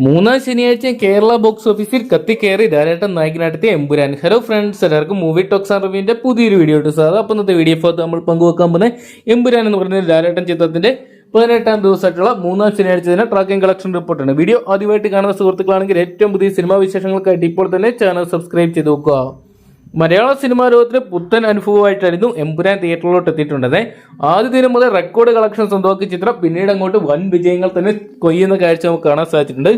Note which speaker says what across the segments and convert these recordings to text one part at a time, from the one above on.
Speaker 1: മൂന്നാം ശനിയാഴ്ച കേരള ബോക്സ് ഓഫീസിൽ കത്തിക്കയറി ലാലേട്ടൻ നായകനായിട്ടെത്തിയ എമ്പുരാൻ. ഹലോ ഫ്രണ്ട്സ്, എല്ലാവർക്കും മൂവി ടോക്സ് ആൻഡ് റിവ്യൂവിന്റെ പുതിയൊരു വീഡിയോ ഇട്ടു സാർ. അപ്പം ഇന്നത്തെ വീഡിയോ നമ്മൾ പങ്കുവെക്കാൻ പോകുന്നത് എമ്പുരാൻ എന്ന് പറയുന്ന ലാലേട്ടൻ ചിത്രത്തിന്റെ 18ാം ദിവസമായിട്ടുള്ള മൂന്നാം ശനിയാഴ്ച ദിന ട്രാക്കിംഗ് കളക്ഷൻ റിപ്പോർട്ടാണ്. വീഡിയോ ആദ്യമായിട്ട് കാണുന്ന സുഹൃത്തുക്കളാണെങ്കിൽ ഏറ്റവും പുതിയ സിനിമാ വിശേഷങ്ങൾക്കായിട്ട് ഇപ്പോൾ തന്നെ ചാനൽ സബ്സ്ക്രൈബ് ചെയ്ത് നോക്കുക. മലയാള സിനിമാ ലോകത്തിന് പുത്തൻ അനുഭവമായിട്ടായിരുന്നു എമ്പുരാൻ തിയേറ്ററിലോട്ട് എത്തിയിട്ടുണ്ടത്. ആദ്യ ദിനം മുതൽ റെക്കോർഡ് കളക്ഷൻ സ്വന്തമാക്കിയ ചിത്രം പിന്നീട് അങ്ങോട്ട് വൻ വിജയങ്ങൾ തന്നെ കൊയ്യുന്ന കാഴ്ച നമുക്ക് കാണാൻ സാധിച്ചിട്ടുണ്ട്.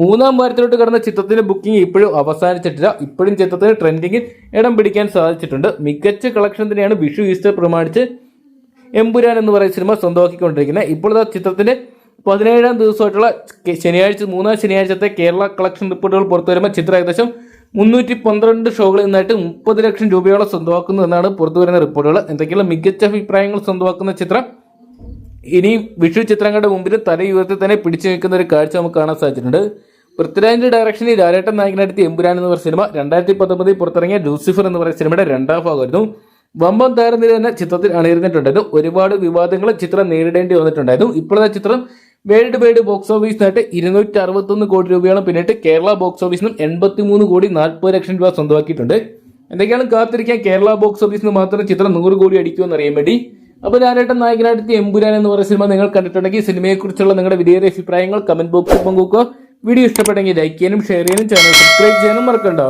Speaker 1: മൂന്നാം വാരത്തിലോട്ട് കടന്ന ചിത്രത്തിന്റെ ബുക്കിംഗ് ഇപ്പോഴും അവസാനിച്ചിട്ടില്ല. ഇപ്പോഴും ചിത്രത്തിന് ട്രെൻഡിങ്ങിൽ ഇടം പിടിക്കാൻ സാധിച്ചിട്ടുണ്ട്. മികച്ച കളക്ഷൻ തന്നെയാണ് വിഷു ഈസ്റ്റർ പ്രമാണിച്ച് എമ്പുരാൻ എന്ന് പറയുന്ന സിനിമ സ്വന്തമാക്കിക്കൊണ്ടിരിക്കുന്നത്. ഇപ്പോൾ ചിത്രത്തിന്റെ 17ാം ദിവസമായിട്ടുള്ള ശനിയാഴ്ച മൂന്നാം ശനിയാഴ്ചത്തെ കേരള കളക്ഷൻ റിപ്പോർട്ടുകൾ പുറത്തു വരുമ്പോൾ ചിത്രം ഏകദേശം 312 ഷോകളിൽ നിന്നായിട്ട് 30 ലക്ഷം രൂപയോളം സ്വന്തമാക്കുന്നു എന്നാണ് പുറത്തുവരുന്ന റിപ്പോർട്ടുകൾ. എന്തൊക്കെയുള്ള മികച്ച അഭിപ്രായങ്ങൾ സ്വന്തമാക്കുന്ന ചിത്രം ഇനിയും വിഷു ചിത്രങ്ങളുടെ മുമ്പിൽ തലയുയർത്തി തന്നെ പിടിച്ചു നിൽക്കുന്ന ഒരു കാഴ്ച നമുക്ക് കാണാൻ സാധിച്ചിട്ടുണ്ട്. പൃഥ്വിരാജിന്റെ ഡയറക്ഷനിൽ ലാലേട്ടൻ നായകനായിട്ട് എമ്പുരാൻ എന്ന് പറയുന്ന സിനിമ 2019 പുറത്തിറങ്ങിയ ലൂസിഫർ എന്ന് പറയുന്ന സിനിമയുടെ രണ്ടാം ഭാഗമായിരുന്നു. വമ്പൻ താരനിര തന്നെ ചിത്രത്തിൽ അണിയിരുന്നിട്ടുണ്ടായിരുന്നു. ഒരുപാട് വിവാദങ്ങൾ ചിത്രം നേരിടേണ്ടി വന്നിട്ടുണ്ടായിരുന്നു. ഇപ്പോഴത്തെ ചിത്രം വേൾഡ് വൈഡ് ബോക്സ് ഓഫീസിനായിട്ട് 261 കോടി രൂപയോളം പിന്നിട്ട് കേരള ബോക്സ് ഓഫീസിനും 83 കോടി 40 ലക്ഷം രൂപ സ്വന്തമാക്കിയിട്ടുണ്ട്. എന്തൊക്കെയാണ് കാത്തിരിക്കാൻ കേരള ബോക്സ് ഓഫീസിന് മാത്രം ചിത്രം 100 കോടി അടിക്കുമെന്ന് അറിയാൻ വേണ്ടി. അപ്പോൾ ലാലേട്ടൻ നായകനായിട്ട് എമ്പുരാൻ എന്ന് പറയുന്ന സിനിമ നിങ്ങൾ കണ്ടിട്ടുണ്ടെങ്കിൽ സിനിമയെക്കുറിച്ചുള്ള നിങ്ങളുടെ വിലയേറിയ അഭിപ്രായങ്ങൾ കമന്റ് ബോക്സിൽ പങ്കുവെക്കുക. വീഡിയോ ഇഷ്ടപ്പെട്ടെങ്കിൽ ലൈക്ക് ചെയ്യാനും ഷെയർ ചെയ്യാനും ചാനൽ സബ്സ്ക്രൈബ് ചെയ്യാനും മറക്കണ്ട.